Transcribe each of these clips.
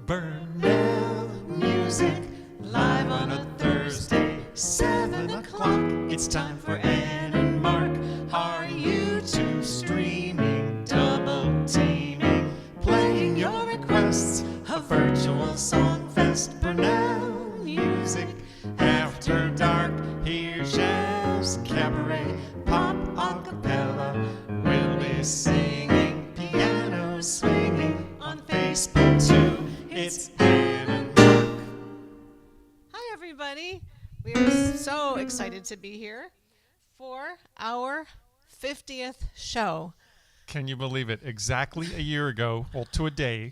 Burnell music live on a Thursday, 7 o'clock. It's time for Ann and Mark. Are you two streaming, double teaming, playing your requests? A virtual song fest. Burnell music after dark. Here's jazz, cabaret, pop, a cappella. We'll be singing, piano swinging on Facebook too. It's Ann and Mark. Hi, everybody. We are so excited to be here for our 50th show. Can you believe it? Exactly a year ago, well, to a day,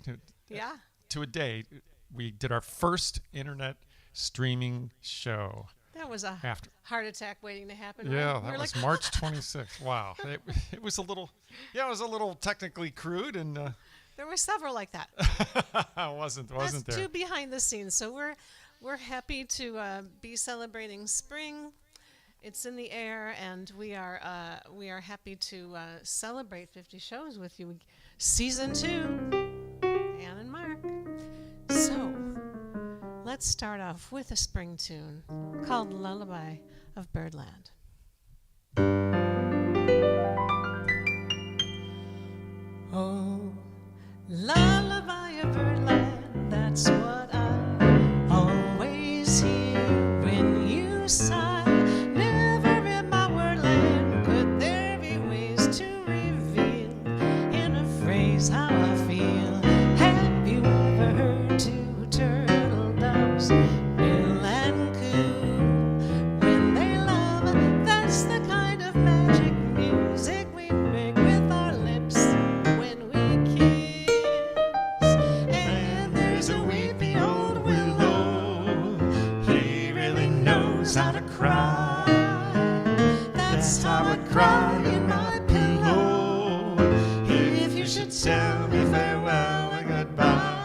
we did our first internet streaming show. That was a heart attack waiting to happen. Yeah, right? that was March 26th. Wow. It was a little technically crude, and there were several like that. wasn't That's there? two behind the scenes. So we're happy to be celebrating spring. It's in the air, and we are happy to celebrate 50 shows with you. Season 2, Ann and Mark. So let's start off with a spring tune called Lullaby of Birdland. Oh, lullaby of birdland, that's what I always hear when you sigh. Never in my wordland could there be ways to reveal in a phrase how I feel. Have you ever heard two turtle doves bill and coo when they love? That's the kind of magic music we make with our lips when we kiss. And there's a weepy old willow, he really knows how to cry. That's how I cry in my pillow, if you should tell me farewell and goodbye.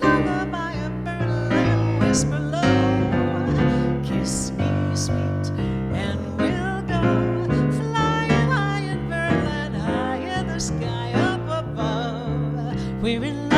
Lullaby of birdland, whisper low, kiss me sweet, and we'll go flying high in birdland, high in the sky up above. We're in love.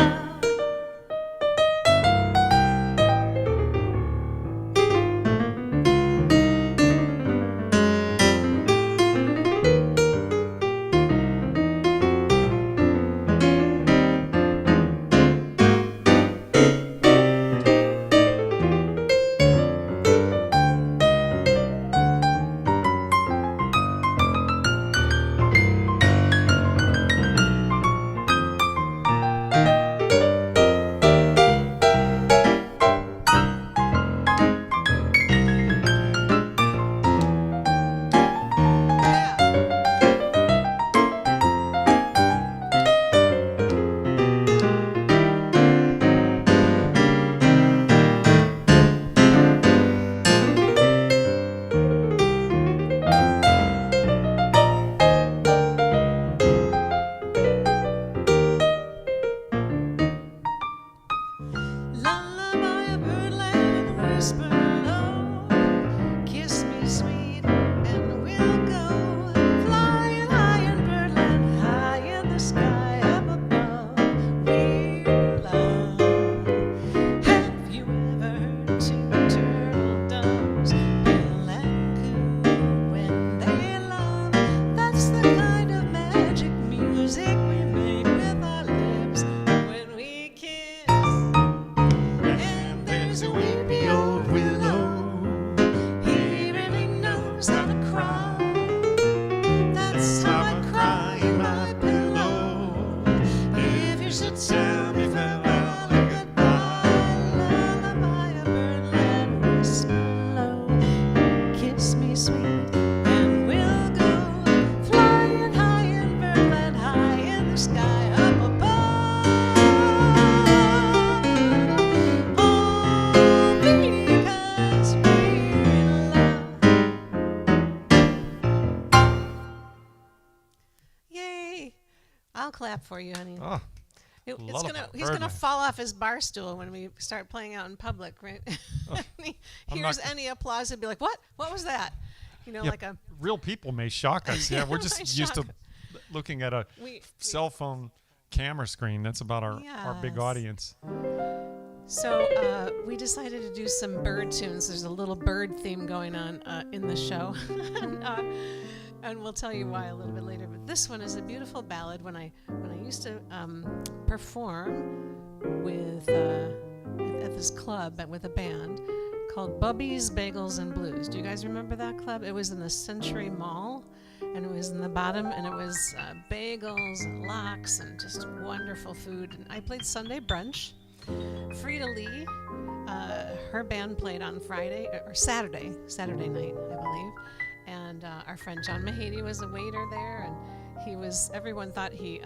Lullaby of birdland, whisper low, kiss me sweet, and we'll go flying high in birdland, high in the sky up above. We're love. Have you ever heard two turtle doves bill and coo when they love? That's the kind of magic music we make with our lips when we kiss. And there's a weepy old willow, he really knows how to cry. That's how I cry in my pillow, if you should tell me farewell and goodbye. Lullaby of birdland, whisper low, kiss me sweet, and we'll go flying high in birdland, high in the sky up above. All because we're in love. Yay! I'll clap for you, honey. Oh, He's lullaby, gonna birdland. fall off his bar stool when we start playing out in public, right? He I'm hears not- any applause, he'll be like, "What? What was that?" You know, yeah, like a real people may shock us. Yeah, we're Might just used to shock looking at a we cell phone camera screen. That's about our big Yes. audience. So we decided to do some bird tunes. There's a little bird theme going on in the show, and we'll tell you why a little bit later. But this one is a beautiful ballad. When I used to perform with at this club with a band called Bubby's Bagels and Blues. Do you guys remember that club? It was in the Century Mall, and it was in the bottom, and it was bagels and lox and just wonderful food. And I played Sunday brunch. Frida Lee, her band played on Friday or Saturday night, I believe. And our friend John Mahady was a waiter there, and everyone thought he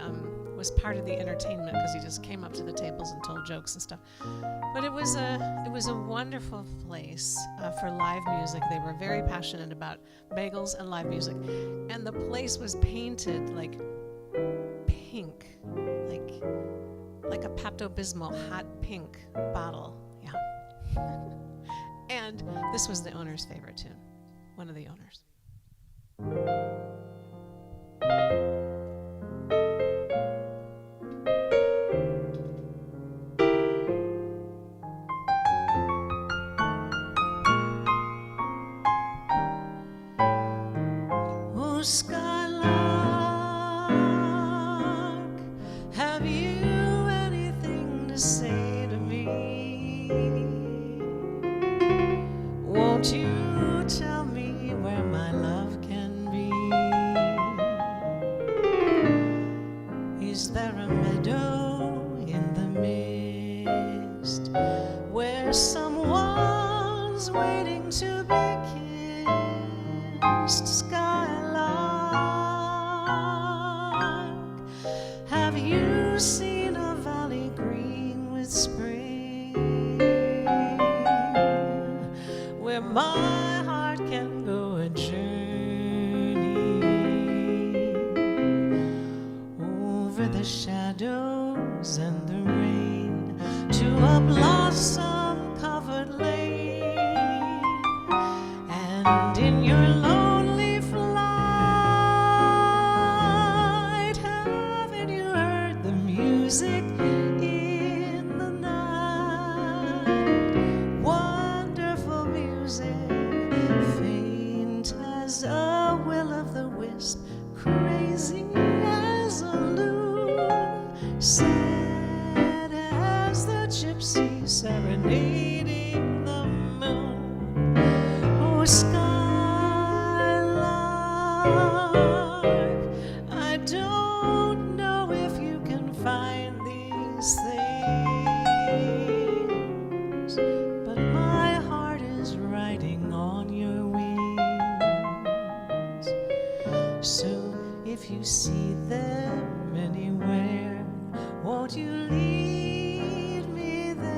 was part of the entertainment because he just came up to the tables and told jokes and stuff. But it was a wonderful place for live music. They were very passionate about bagels and live music. And the place was painted like pink, like a Pepto-Bismol hot pink bottle. Yeah. And this was the owner's favorite tune, one of the owners. Oh, Skylark, have you anything to say to me? Won't you tell me where my love can be? Is there a meadow in the mist where someone's waiting to be kissed? Skylark, have you seen a valley green with spring, where my heart can go a journey over the shadows and the rain to a blossom-covered lane? And in your lonely flight, haven't you heard the music in the night? Wonderful music, faint as a will-o'-the-wisp, crazy as a loon, sad as the gypsy serenading the moon. Oh, Skylark, I don't know if you can find these things, but my heart is riding on your wings. So if you see them anywhere, won't you lead me there?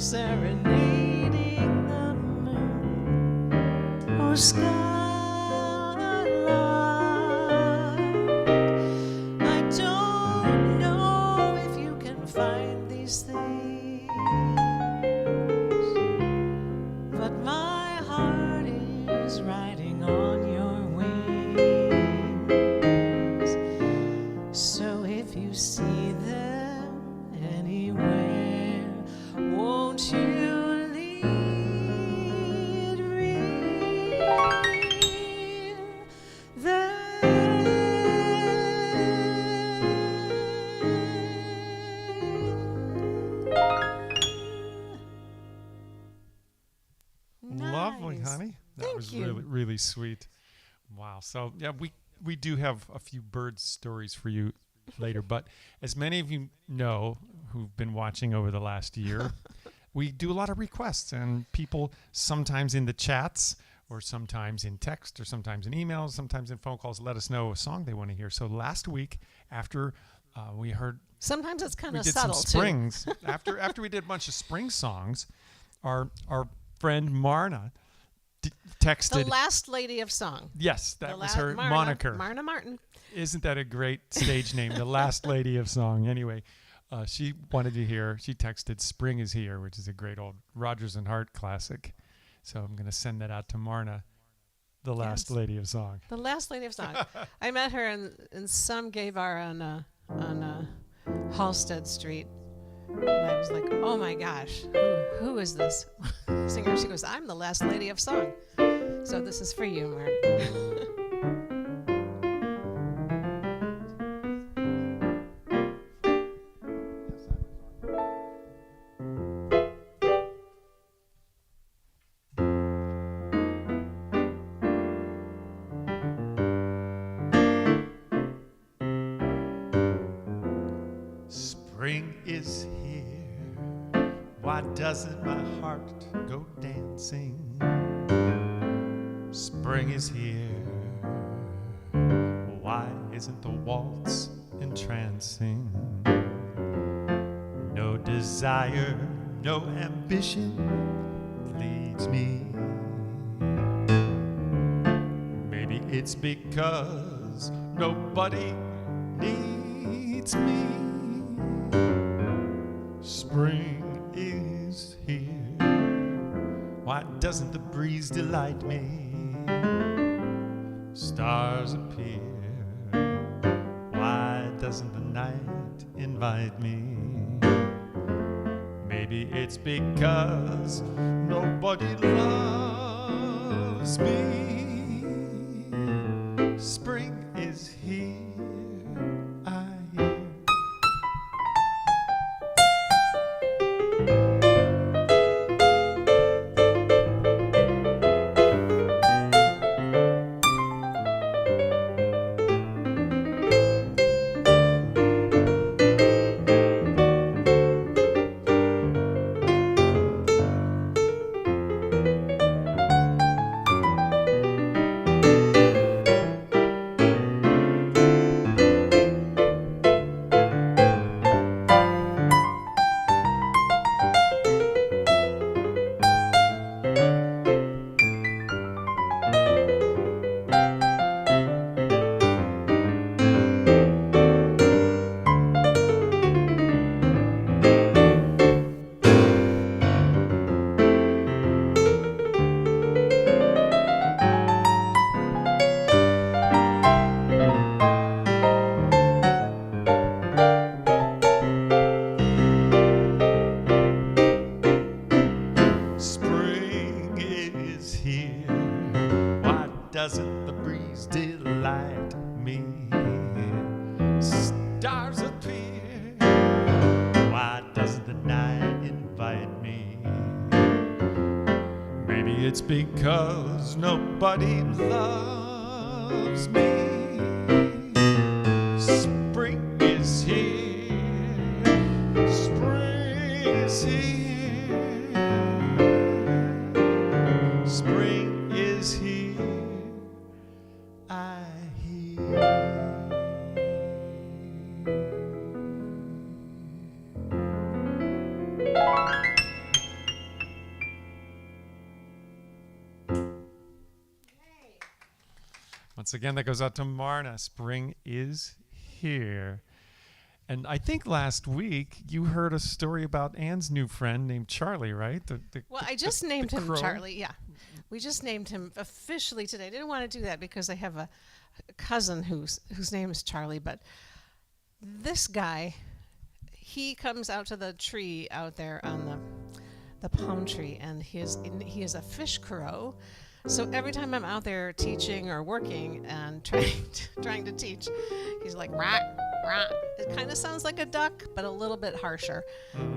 Serenading the moon. Oh, Skylark, I don't know if you can find if you see them anywhere, won't you lead them? Lovely, Nice. honey. That Thank was you. really, really sweet. Wow. So yeah, we do have a few bird stories for you later, but as many of you know who've been watching over the last year, we do a lot of requests, and people sometimes in the chats or sometimes in text or sometimes in emails, sometimes in phone calls let us know a song they want to hear. So last week after we heard Sometimes it's kind we of did subtle some too. springs after we did a bunch of spring songs, our friend Marna texted. The last lady of song. Yes, that The was her Marna, moniker. Marna Martin. Isn't that a great stage name? The last lady of song. Anyway, she wanted to hear. She texted "Spring is Here," which is a great old Rodgers and Hart classic. So I'm going to send that out to Marna, the last Yes. lady of song. The last lady of song. I met her in some gay bar on Halstead Street. And I was like, oh my gosh, who is this singer? She goes, I'm the last lady of song. So this is for you, Martin. Spring is here. Why doesn't my heart go dancing? Spring is here. Why isn't the waltz entrancing? No desire, no ambition leads me. Maybe it's because nobody needs me. Spring is here. Why doesn't the breeze delight me? Stars appear. Why doesn't the night invite me? Maybe it's because nobody loves me. Spring is here, I hear. Spring is here. Why doesn't the breeze delight me? Stars appear. Why doesn't the night invite me? Maybe it's because nobody loves me. Spring is here. Spring is here. Spring is here, I hear. Once again, that goes out to Marna. Spring is here. And I think last week you heard a story about Anne's new friend named Charlie, right? Well, I just named him crow? Charlie. Yeah, we just named him officially today. I didn't want to do that because I have a cousin whose name is Charlie, but this guy, he comes out to the tree out there on the palm tree, and he is a fish crow. So every time I'm out there teaching or working and trying to teach, he's like rah rah. It kind of sounds like a duck, but a little bit harsher.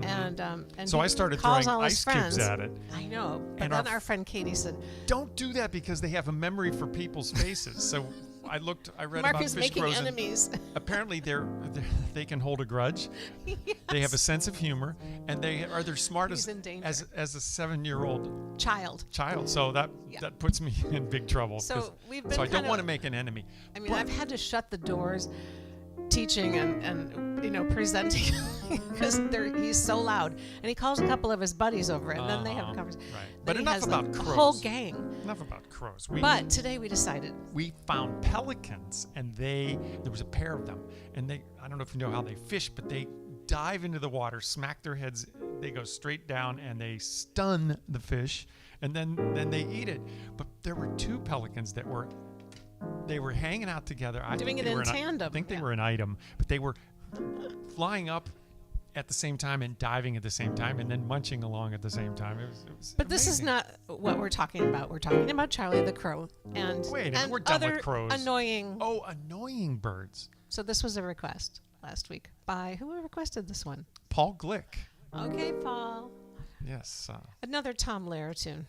And So he I started calls throwing all his ice friends. cubes at it. I know, but And then our friend Katie said, Don't do that because they have a memory for people's faces. So I read Mark about is fish making crows. and enemies. apparently they can hold a grudge. They have a sense of humor, and they're smart He's in danger. as a 7-year-old Child. child. So that puts me in big trouble. So we've been So I don't kinda- want to make an enemy. I mean, I've had to shut the doors teaching and presenting because he's so loud. And he calls a couple of his buddies over, and then they have a conversation. Right. Then But he enough has about the crows. whole gang. Enough about crows. But today we decided. We found pelicans, and there was a pair of them, and I don't know if you know how they fish, but they dive into the water, smack their heads, they go straight down, and they stun the fish, and then they eat it. But there were 2 pelicans that were hanging out together. Doing it in tandem. I think they were an item, but they were flying up at the same time and diving at the same time and then munching along at the same time. It was But this is amazing. not what we're talking about. We're talking about Charlie the Crow and, Wait a minute, and we're done with other crows. annoying. Oh, annoying birds. So this was a request last week by who requested this one? Paul Glick. Okay, Paul. Yes. Another Tom Lehrer tune.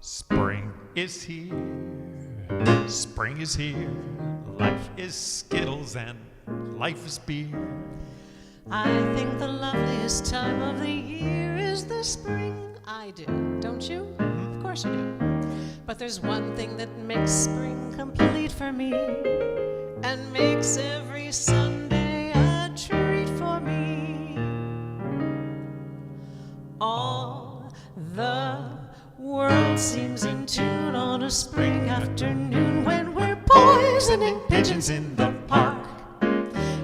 Spring is here. Spring is here. Life is Skittles and life is beer. I think the loveliest time of the year is the spring. I do. Don't you? Of course you do. But there's one thing that makes spring complete for me and makes every Sunday a treat for me. All the world seems in tune on a spring afternoon when we're poisoning pigeons in the park.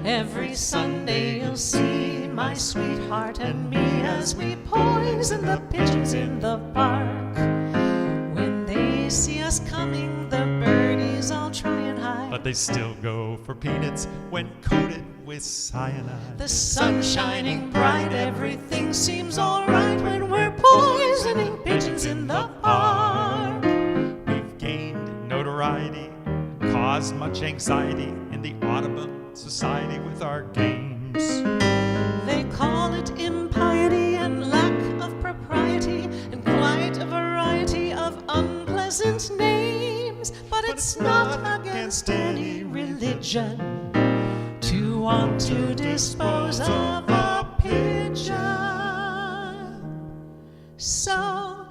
Every Sunday you'll see my sweetheart and me as we poison the pigeons in the park. When they see us coming, the birdies all try and hide. But they still go for peanuts when coated with cyanide. The sun's shining bright, everything seems alright when we're poisoning pigeons in the park. We've gained notoriety, caused much anxiety in the Audubon Society with our games. They call it impiety and lack of propriety and quite a variety of unpleasant names. But it's not against any religion to want to dispose of a pigeon. So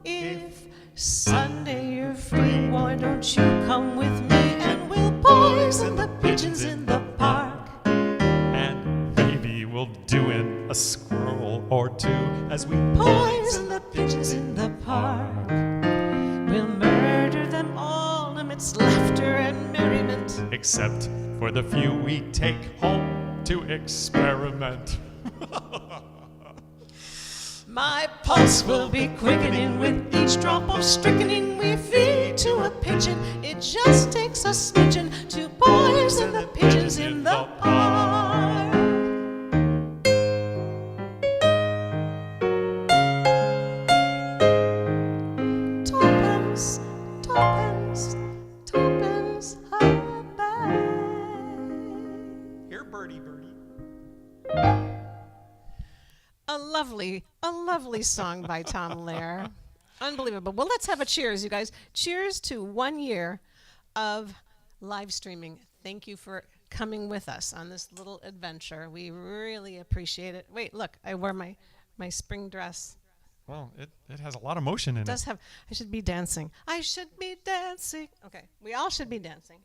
if Sunday you're free, why don't you come with me and we'll poison the pigeons in the park. And maybe we'll do in a squirrel or 2 as we Poison the pigeons in the park. We'll murder them all amidst laughter and merriment. except for the few we take home to experiment. My pulse will be quickening with each drop of strychnine we feed to a pigeon. It just takes a smidgen to poison the pigeons in the park. Tuppence, tuppence, tuppence a bag. Here, birdie, birdie. A lovely song by Tom Lehrer. Unbelievable. Well, let's have a cheers, you guys. Cheers to 1 year of live streaming. Thank you for coming with us on this little adventure. We really appreciate it. Wait, look, I wore my spring dress. Well, it has a lot of motion in It does it. have, I should be dancing. I should be dancing. Okay, we all should be dancing.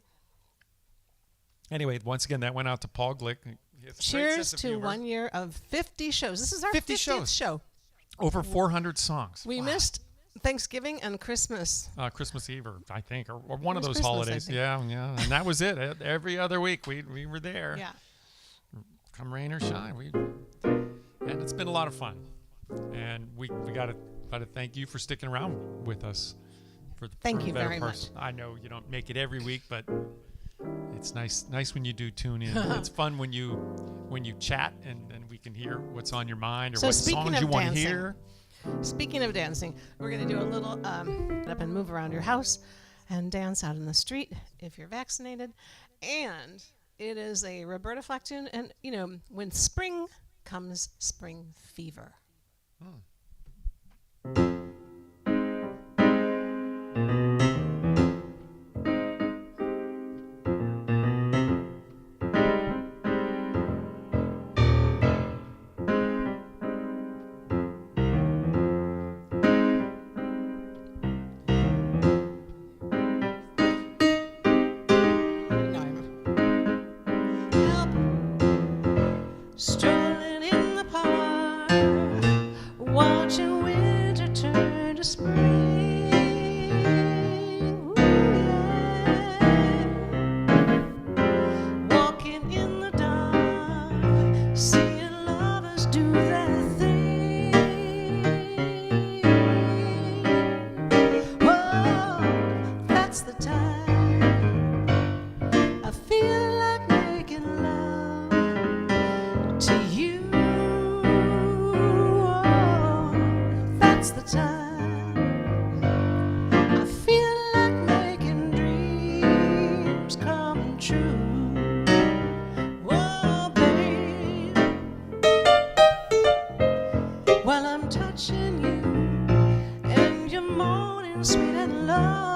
Anyway, once again, that went out to Paul Glick. He has a great Cheers sense of to humor. 1 year of 50 shows. This is our 50 50th shows. show. Over 400 songs. We Wow. missed Thanksgiving and Christmas. Christmas Eve, or I think, or one of was those Christmas, I holidays. think. Yeah, and that was it. Every other week we were there. Yeah. Come rain or shine, and it's been a lot of fun. And we got to thank you for sticking around with us Thank for you the better very part. I know you don't make it every week, but it's nice when you do tune in. It's fun when you chat and we can hear what's on your mind or So what speaking songs of you want to dancing, hear. Speaking of dancing, we're going to do a little get up and move around your house and dance out in the street if you're vaccinated. And it is a Roberta Flack tune. And, you know, when spring comes, spring fever. Strolling in the park, watching winter turn to spring. Ooh, yeah. Walking in the dark, seeing lovers do their thing. Whoa, that's the time I feel like making love to you. Oh, that's the time I feel like making dreams come true. Whoa, babe, while I'm touching you and you're moaning sweet and low.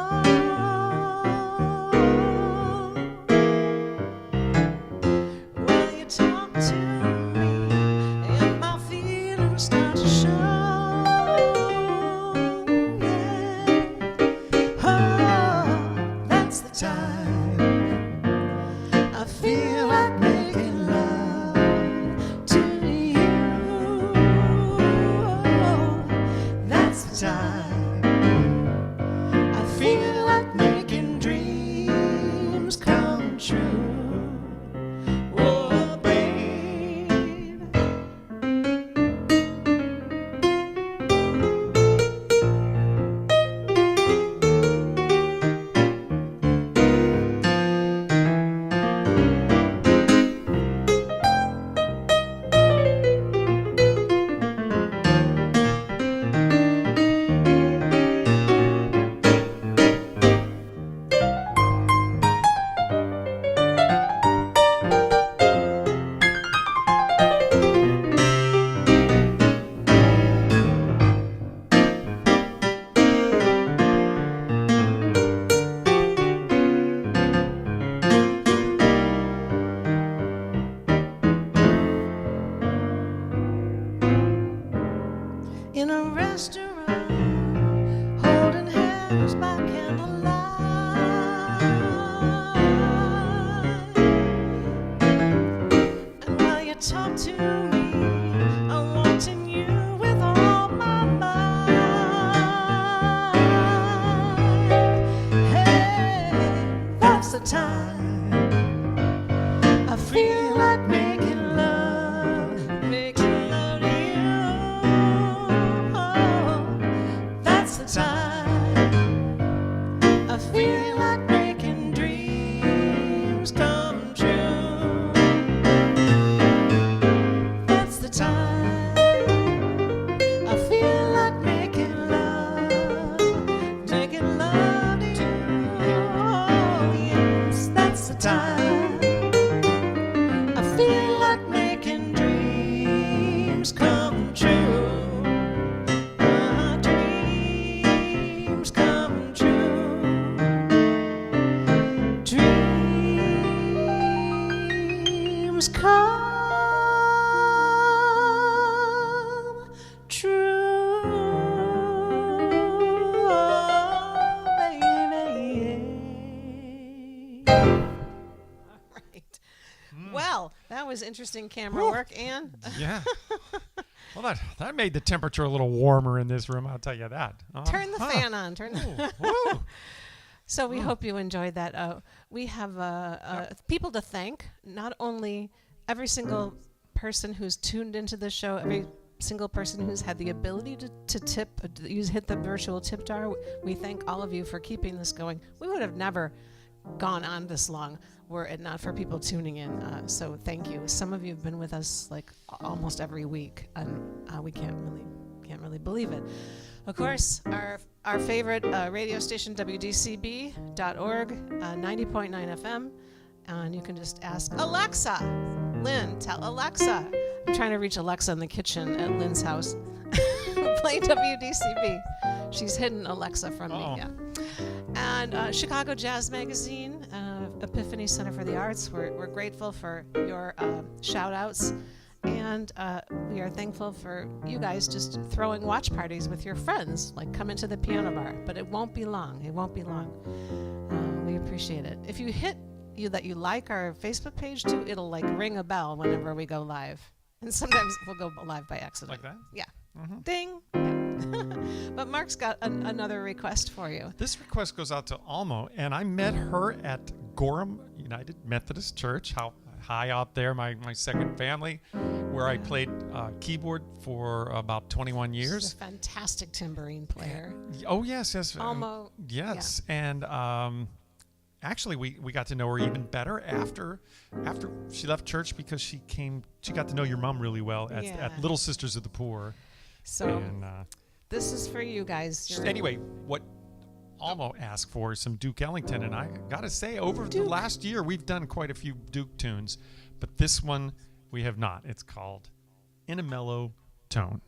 Well, you talk to me and my feelings start to show. Yeah. Oh, that's the time I feel like making love to you. Oh, that's the time I feel like making dreams come true. Oh, babe. In a restaurant, holding hands by candlelight. And while you talk to me, I'm wanting you with all my might. Hey, that's the time I feel like making love to you. Oh, that's the time I feel like making dreams come true. That's the time I feel like making love to you. Oh, yes, that's the time I feel like making dreams come true. Dreams come true. Dreams come true. Oh, baby. All right. Well, that was interesting camera work, and Yeah. Well, that made the temperature a little warmer in this room. I'll tell you that. turn the fan on. Turn the Woo. So we hope you enjoyed that. We have people to thank, not only every single person who's tuned into the show every single person who's had the ability to tip, hit the virtual tip jar. We thank all of you for keeping this going. We would have never gone on this long were it not for people tuning in. So thank you. Some of you have been with us like almost every week, and we can't really believe it. Of course, our favorite radio station, WDCB.org, 90.9 FM. And you can just ask Alexa. Lynn, tell Alexa. I'm trying to reach Alexa in the kitchen at Lynn's house. Play WDCB. She's hidden Alexa from me. Yeah. And Chicago Jazz Magazine, Epiphany Center for the Arts. We're grateful for your shout outs. And we are thankful for you guys just throwing watch parties with your friends, like come into the piano bar. But it won't be long. It won't be long. We appreciate it. If you hit that you like our Facebook page too, it'll like ring a bell whenever we go live. And sometimes we'll go live by accident. Like that? Yeah. Mm-hmm. Ding. Yeah. But Mark's got another request for you. This request goes out to Almo, and I met her at Gorham United Methodist Church. How high out there, my second family, where I played keyboard for about 21 years. She's a fantastic tambourine player. Oh, yes. Almo. Yes. Yeah. And actually, we got to know her even better after she left church, because she got to know your mom really well at Little Sisters of the Poor. So and, this is for you guys. Anyway, what Almo asked for is some Duke Ellington, and I gotta say, over the last year, we've done quite a few Duke tunes, but this one we have not. It's called In a Mellow Tone.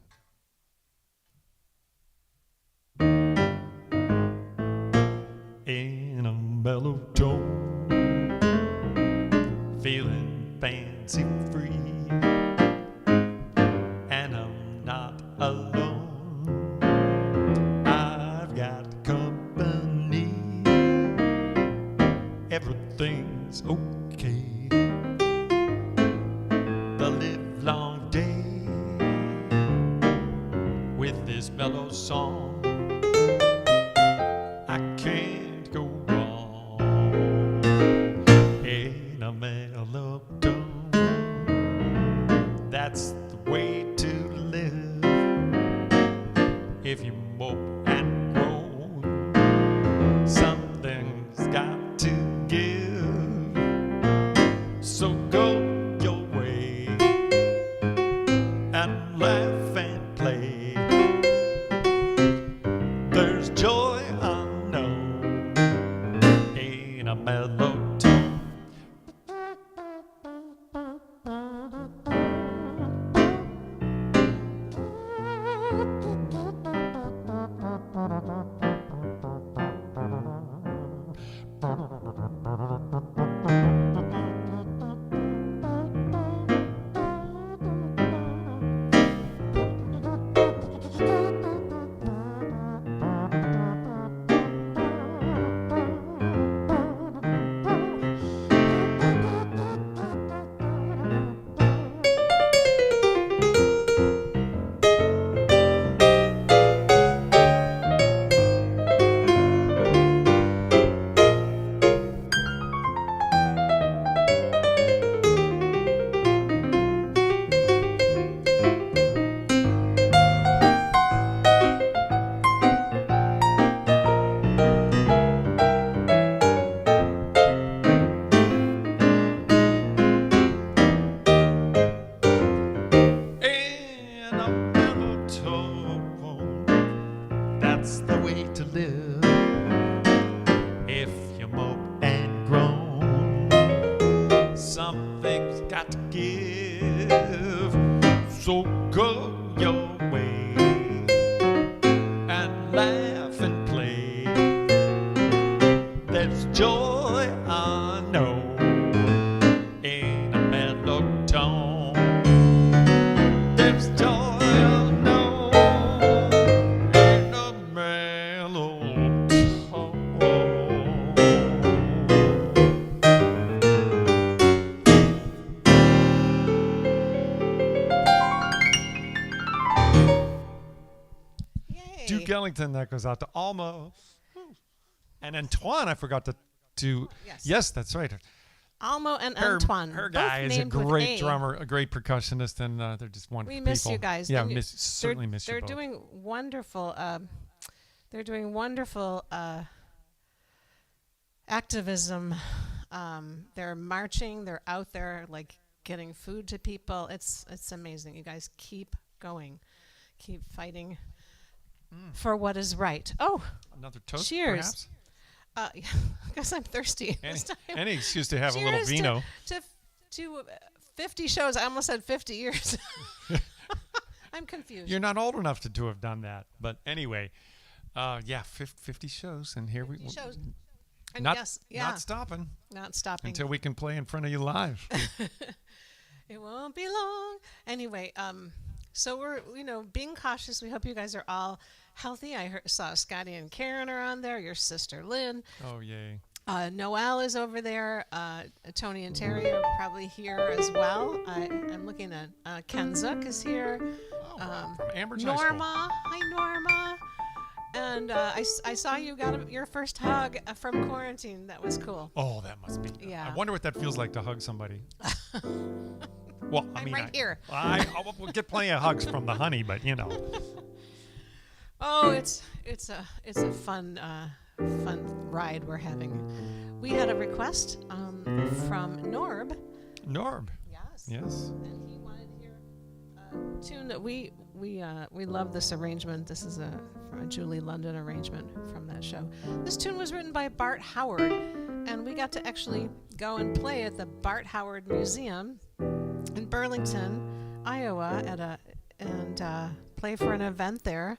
In a mellow tone, feeling fancy free, and I'm not alone. I've got company. Everything's okay. The livelong day with this mellow song, I can't go wrong. In a mellow tone, that's the way to live. If you mope and groan, something's got to give. So go your way and laugh and play. There's joy unknown in a mellow tone. So go your way and laugh and play. There's joy I know in a mellow tone. There's joy I know in a mellow tone. Duke Ellington, that goes out to Alma. And Antoine, I forgot to Yes. yes, that's right. Almo and Her, Antoine. her both guy is a named with great A. drummer, a great percussionist, and they're just wonderful We miss people. you guys. Yeah, And certainly miss you They're both. doing wonderful. They're doing wonderful activism. They're marching. They're out there like getting food to people. It's amazing. You guys keep going, keep fighting for what is right. Oh, Another toast, cheers. perhaps? I guess I'm thirsty Any, this time. any excuse to have a little Cheers vino. to 50 shows. I almost said 50 years. I'm confused. You're not old enough to have done that. But anyway, 50 shows, and here 50 shows. And not, yes, yeah, not stopping not stopping. until we can play in front of you live. It won't be long. Anyway, so we're being cautious. We hope you guys are all healthy. I saw Scotty and Karen are on there. Your sister Lynn. Oh, yay. Noelle is over there. Tony and Terry are probably here as well. I'm looking at Ken Zook is here. From Ambridge High School. Norma. Hi, Norma. And I saw you got your first hug from quarantine. That was cool. Oh, that must be. Yeah. I wonder what that feels like to hug somebody. Well, I I'm mean, right here. We'll get plenty of hugs from the honey, but Oh, it's a fun ride we're having. We had a request from Norb. Norb. Yes. And he wanted to hear a tune that we love this arrangement. This is a Julie London arrangement from that show. This tune was written by Bart Howard, and we got to actually go and play at the Bart Howard Museum in Burlington, Iowa, and play for an event there,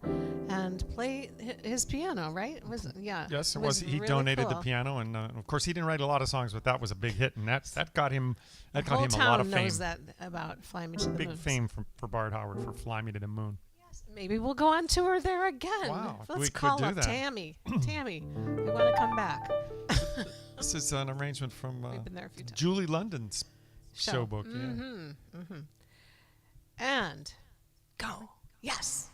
and play his piano. Right? Yes, it was was. He really donated cool. the piano, and of course he didn't write a lot of songs, but that was a big hit, and that got him The a whole lot town of fame. knows that about Fly Me to the Big Moon. fame for Bart Howard for Fly Me to the Moon. Yes, maybe we'll go on tour there again. Wow, Let's we could call do up that. Tammy. Tammy, we want to come back. This is an arrangement from We've been there a few times. Julie London's show book. Yeah. And go. Yes.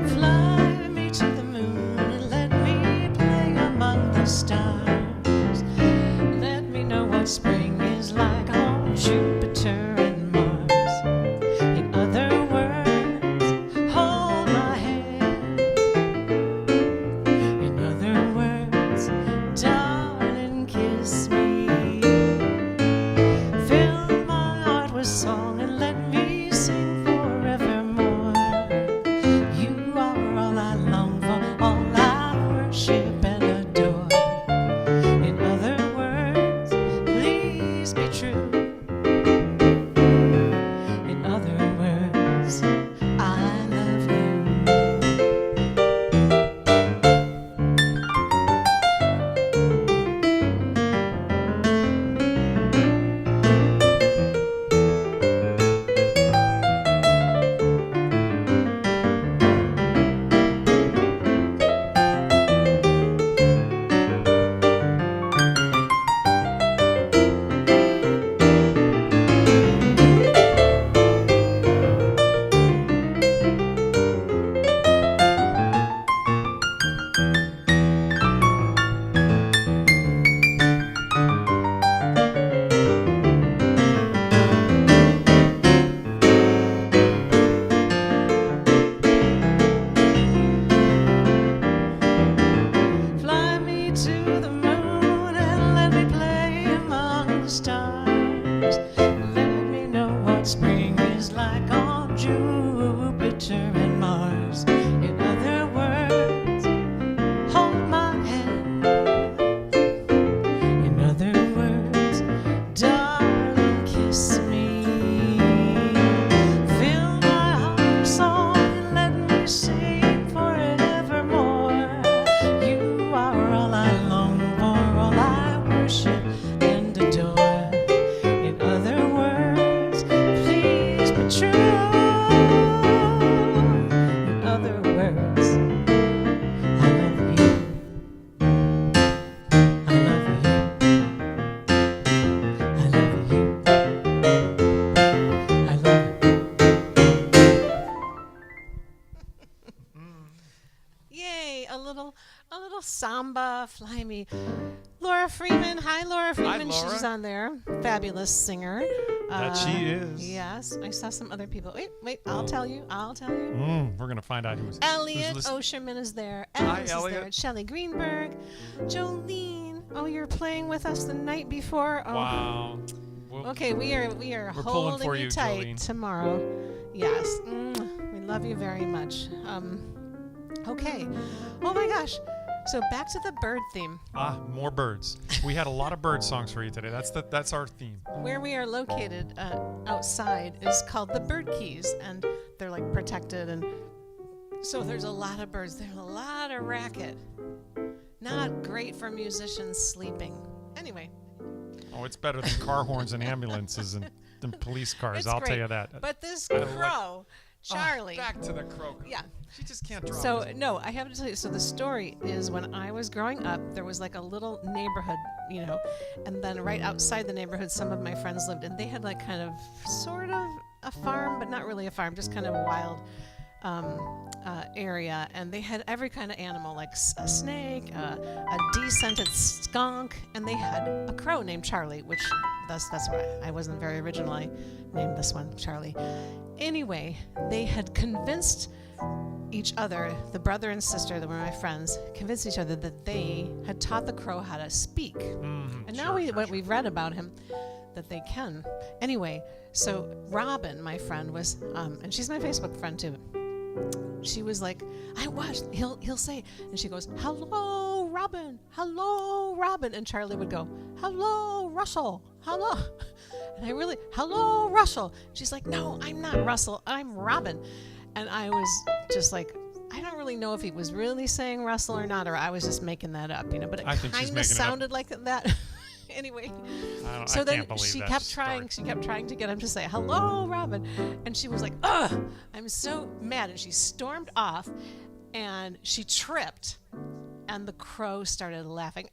Fly me to the moon and let me play among the stars. Let me know what spring is like on Jupiter and Mars. In other words, hold my hand. In other words, darling, kiss me. Fill my heart with song and let me sing forevermore. You are all I long for, all I worship and adore. In other words, please be true. In other words, I love you. Fly me to the moon and let me play among the stars. Let me know what spring is like on Jupiter and Mars. In other words, hold my hand. In other words, darling, kiss me. Fill my heart with song and let me sing forevermore. You are all I long for, all I worship and adore. In other words, please be true. little samba, Fly Me. Laura Freeman. Hi, Laura Freeman. Laura. She's on there. Fabulous singer. That she is. Yes. I saw some other people. Wait. I'll tell you. We're gonna find out who's Elliot who's Osherman is there. Hi, Alice Elliot. is there. Shelley Greenberg. Jolene. Oh, you're playing with us the night before. Oh. Wow. Well, Okay, we are We're pulling holding for you you, tight Jolene. tomorrow. Yes, we love you very much. Okay. Oh my gosh. So back to the bird theme. more birds. We had a lot of bird songs for you today. That's our theme. Where we are located outside is called the Bird Keys, and they're like protected, and so there's a lot of birds. There's a lot of racket. Not great for musicians sleeping. Anyway. Oh, it's better than car horns and ambulances and police cars. It's I'll great. tell you that. But this I like- crow, Charlie. Back to the crow. Yeah. She just can't drop. So this. no, I have to tell you. So the story is when I was growing up, there was like a little neighborhood, and then right outside the neighborhood, some of my friends lived, and they had like kind of, sort of a farm, but not really a farm, just kind of a wild area, and they had every kind of animal, like a snake, a descented skunk, and they had a crow named Charlie, which that's why I wasn't very original. I named this one Charlie. Anyway, they had convinced each other, the brother and sister that were my friends, convinced each other that they had taught the crow how to speak. And now we've read about him, that they can. Anyway, so Robin, my friend, was, and she's my Facebook friend too. She was like, I watched, he'll say, and she goes, hello, Robin, and Charlie would go, hello, Russell, hello. And I really, hello, Russell. She's like, no, I'm not Russell, I'm Robin. And I was just like, I don't really know if he was really saying Russell or not, or I was just making that up, but it I think she's kind of making it up. sounded like that. Anyway, so I then can't believe she that kept story. trying to get him to say hello, Robin, and she was like, ugh, I'm so mad, and she stormed off, and she tripped, and the crow started laughing.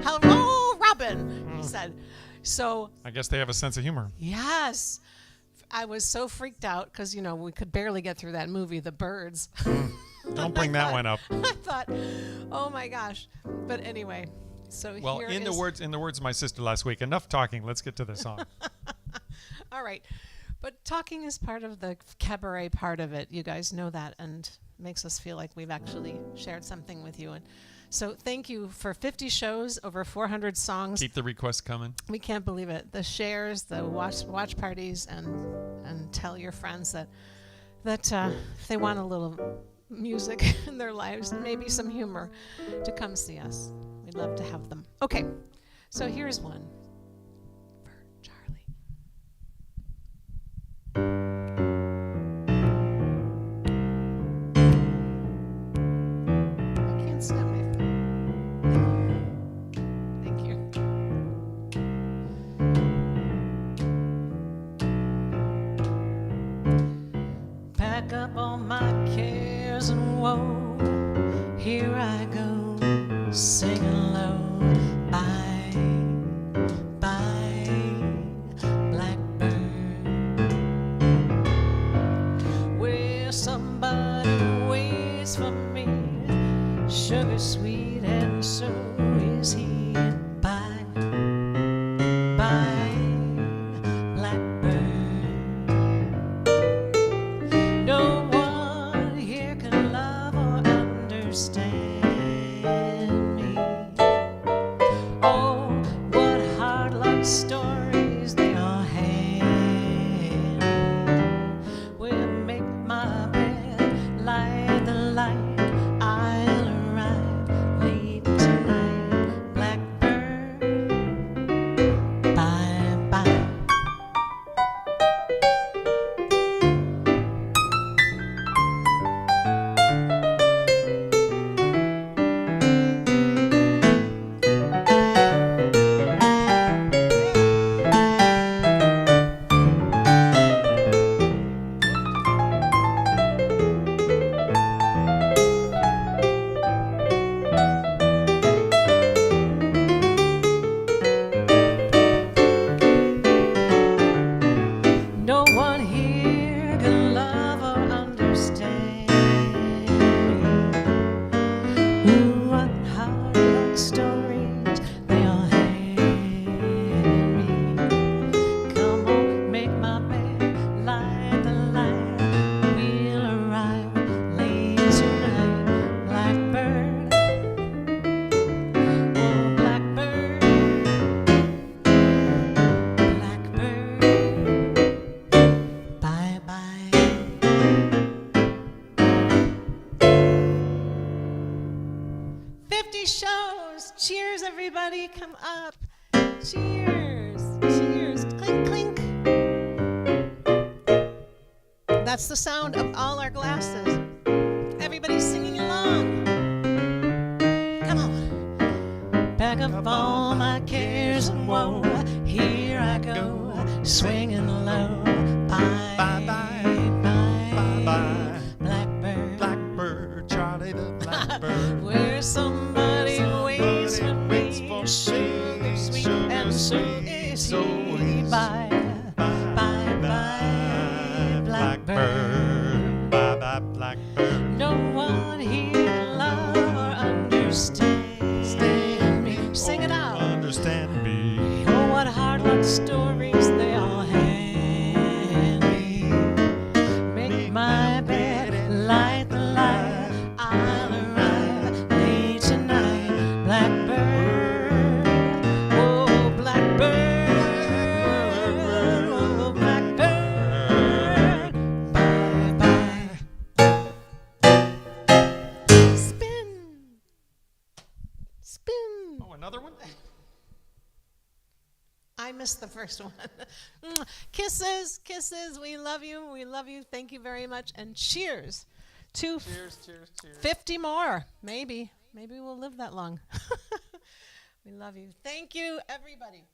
Hello, Robin, he said. So I guess they have a sense of humor. yes, I was so freaked out because we could barely get through that movie, The Birds. Don't bring that one up. I thought, oh my gosh. But anyway, so Well, here in is, the words of my sister last week, enough talking. Let's get to the song. all right. But talking is part of the cabaret part of it. You guys know that, and makes us feel like we've actually shared something with you. And so thank you for 50 shows, over 400 songs. Keep the requests coming. We can't believe it. The shares, the watch parties, and tell your friends that if they want a little music in their lives, maybe some humor, to come see us. We'd love to have them. Okay, so here's one for Charlie. I can't snap my phone. Thank you. Pack up all my cares and woe. Here I go, singing low. Bye, bye, blackbird. Where somebody waits for me, sugar sweet, and so is he. Bye, bye, blackbird. No one here can love or understand me. Oh, what hard luck stories they all had. Will make my bed, light the light. I'll arrive late tonight. Blackbird, bye bye. come up. Cheers. Cheers. Clink, clink. That's the sound of all our glasses. Everybody's singing along. Come on. Back of all my cares and woe, here I go, swinging low. Bye, Bye, bye, bye, bye. blackbird. Blackbird, Charlie the blackbird. Where somebody waits for me, for sugar sweet, sugar and so sweet, is so he. is Bye, bye, bye, blackbird. Bye, bye, blackbird. No one here love or understand me. Sing it out. Understand me. Oh, what hard luck stories they all hand me. Make my bed, light the light. I'll arrive late tonight, blackbird. Oh, blackbird. Oh, blackbird. Bye, bye. Spin. Spin. Oh, another one? I missed the first one. Kisses, kisses. We love you. We love you. Thank you very much. And cheers to Cheers, cheers, cheers. 50 more. Maybe. Maybe we'll live that long. We love you. Thank you, everybody.